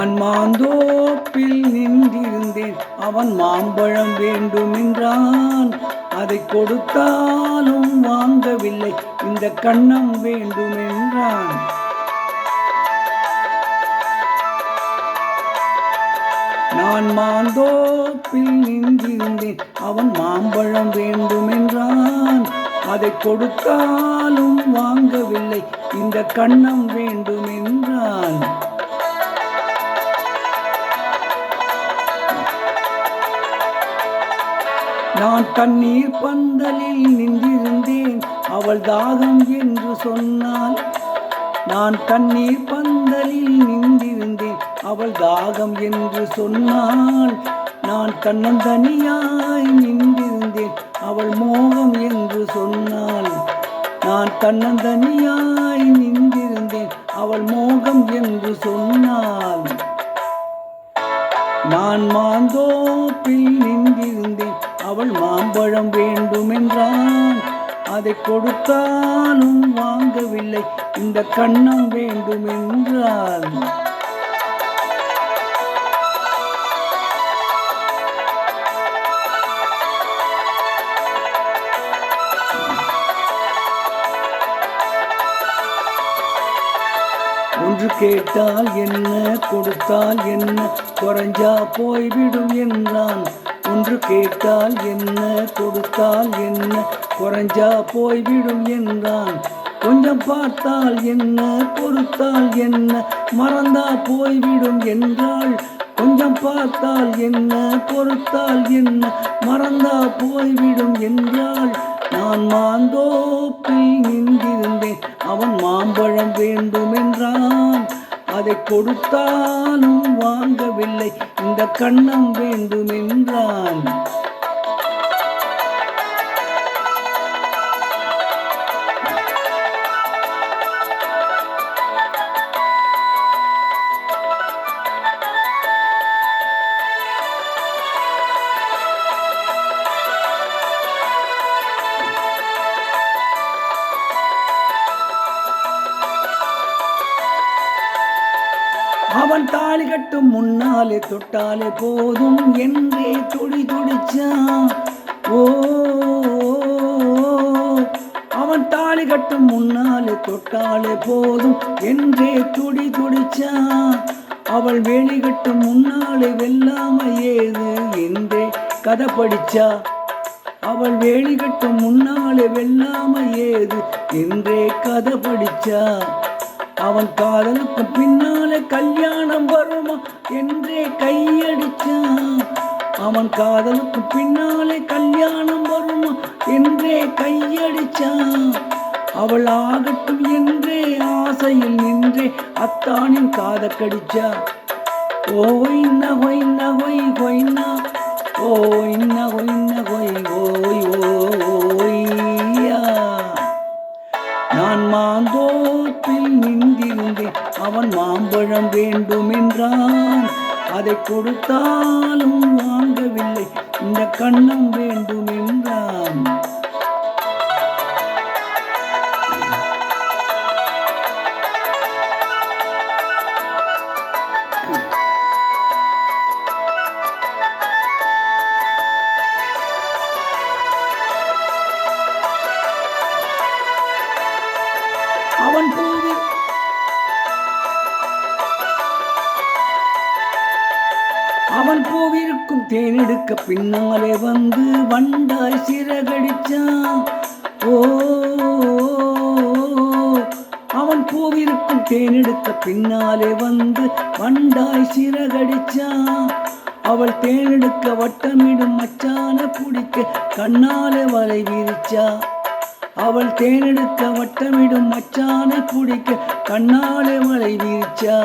நான் மாந்தோப்பில் நின்றிருந்தேன், அவன் மாம்பழம் வேண்டுமென்றான். அதை கொடுத்தாலும் வாங்கவில்லை, இந்த கண்ணம் வேண்டுமென்றான். நான் மாந்தோப்பில் நின்றிருந்தேன், அவன் மாம்பழம் வேண்டுமென்றான். அதை கொடுத்தாலும் வாங்கவில்லை, இந்த கண்ணம் வேண்டுமென்றான். நான் தண்ணீர் பந்தலில் நின்றிருந்தேன், அவள் தாகம் என்று சொன்னாள். நான் தண்ணீர் பந்தலில் நின்றிருந்தேன், அவள் தாகம் என்று சொன்னாள். நான் தன்னந்தனியாய் நின்றிருந்தேன், அவள் மோகம் என்று சொன்னாள். நான் தன்னந்தனியாய் நின்றிருந்தேன், அவள் மோகம் என்று சொன்னாள். நான் மாந்தோப்பில் நின்றிருந்தேன், அவள் மாம்பழம் வேண்டுமென்றான். அதை கொடுத்தாலும் வாங்கவில்லை, இந்த கண்ணம் வேண்டுமென்றான். ஒன்று கேட்டால் என்ன, கொடுத்தால் என்ன, குறைஞ்சா போய்விடும் என்றான். ஒன்று கேட்டால் என்ன, கொடுத்தால் என்ன, குறைஞ்சா போய்விடும் என்றான். கொஞ்சம் பார்த்தால் என்ன, பொறுத்தால் என்ன, மறந்தா போய்விடும் என்றாள். கொஞ்சம் பார்த்தால் என்ன, பொறுத்தால் என்ன, மறந்தா போய்விடும் என்றாள். நான் மாந்தோப்பில் நின்றிருந்தேன், அவன் மாம்பழம் வேண்டுமென்றான். அதை கொடுத்தாலும் வாங்கவில்லை, இந்த கண்ணம் வேண்டுமென்றான். அவன் தாலி கட்டும் முன்னாலே தொட்டாலே போதும் என்றே துடி துடிச்சான். ஓ, அவன் தாலி கட்டும் முன்னாலே தொட்டாலே போதும் என்றே துடி துடிச்சான். அவள் வேலி கட்டும் முன்னாலே வெல்லாம ஏது என்றே கதை படிச்சா. அவள் வேலி கட்டும் முன்னாலே வெல்லாம ஏது என்றே கதை படிச்சா. அவன் காதலுக்கு பின்னாலே கல்யாணம் வருமா என்றே கையடிச்சான். அவன் காதலுக்கு பின்னாலே கல்யாணம் வருமா என்றே கையடிச்சான். அவள் ஆகட்டும் என்றே ஆசையில் நின்றே அத்தானின் காத கடிச்சா. ஓய்ன ஹொய்ன ஹொய் ஹொய்னா, ஓய்ன ஹொய்ன ஹொய் ஓய் ஓய்யா. நான் மாந்தோப்பில் நின்றிருந்தேன், அவன் மாம்பழம் வேண்டுமென்றான். அதை கொடுத்தாலும் வாங்கவில்லை, இந்த கண்ணம் வேண்டுமென்றான். அவன் பூவிருக்கும் தேனெடுக்க பின்னாலே வந்து வண்டாய் சிறகடிச்சான். ஓ, அவன் பூவிருக்கும் தேனெடுக்க பின்னாலே வந்து வண்டாய் சிறகடிச்சான். அவள் தேனெடுக்க வட்டமிடும் மச்சான பிடிக்க கண்ணாலே வலை விரிச்சா. அவள் தேனெடுக்க வட்டமிடும் மச்சான பிடிக்க கண்ணாலே வலை விரிச்சா.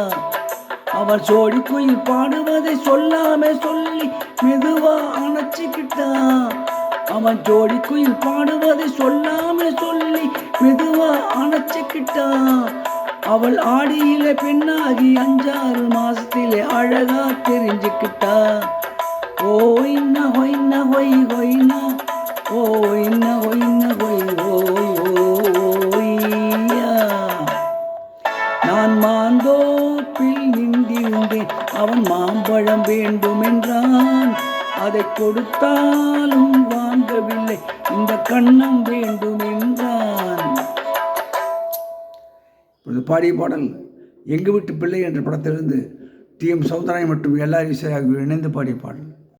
அவள் சோடி குயில் பாடுவதை சொல்லாம சொல்லி மெதுவா அணைச்சிக்கிட்டான். அவன் ஜோடி குயில் பாடுவதை சொல்லாம சொல்லி மெதுவா அணைச்சிக்கிட்டான். அவள் ஆடியில பெண்ணாகி 5-6 மாசத்திலே அழகா தெரிஞ்சுக்கிட்டா. ஓய்ன ஹொய்ன ஹொய் ஹொய்னா, ஓய்ன ஹொய்ன ஹொய் ஓய் ஓய்யா. நான் மாந்தோப்பில் நின்றிருந்தேன், கொடுத்தாலும் வாங்கவில்லை, இந்த கண்ணம் வேண்டும் என்றான். இப்பொழுது பாடிய பாடல் எங்கு வீட்டு பிள்ளை என்ற படத்திலிருந்து டி.எம். சௌந்தரராயன் மற்றும் எல்.ஆர். ஈஸ்வரி ஆகியோர் இணைந்து பாடிய பாடல்.